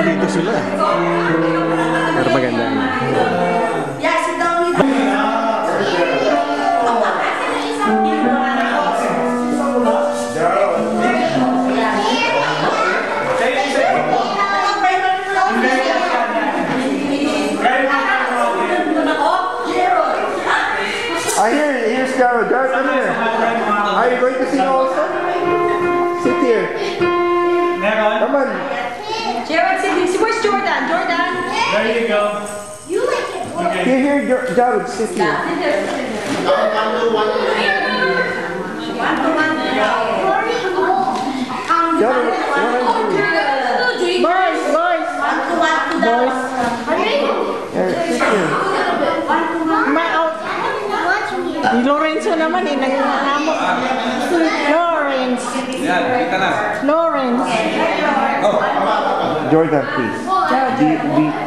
dito sila. Pero maganda. Yeah, sit down with Here's Jared. Jared, come here. Are you going to sing also? Sit here. Come on. Jared, sit here. Where's Jordan? Jordan? There you go. You like it. Okay. Here, Jared, sit here. One to one. Jared, what are you doing? Boys. One to boys. Here, sit here. Si Lorenzo naman eh, naghahamok. Lawrence. Yan, kita na. Lawrence. Oh. Jordan, please.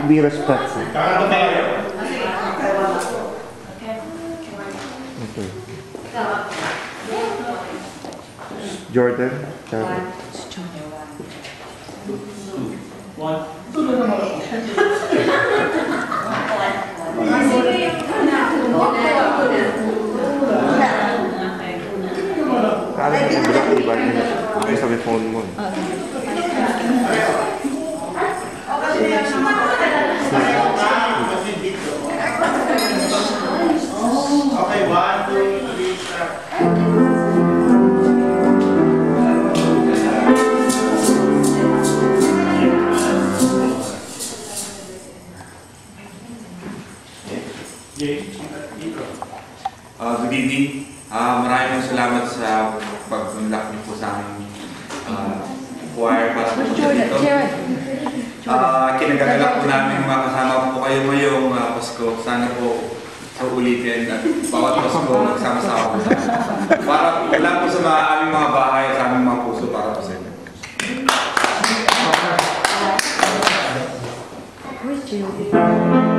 Be respectful. Okay. Jordan. One. Alam mo, iba yung sa phone mo. Okay, 1, 2, 3, start. Good evening. Maraming salamat sa pag-unlock niyo po sa aming choir para po dito. Kinagagalak po namin makasama po kayo ngayong Pasko. Sana po sa ulitin at bawat Pasko magsama-sama po. Para wala po sa aming mga bahay at sa aming mga puso para po sa inyo. Where's Julie?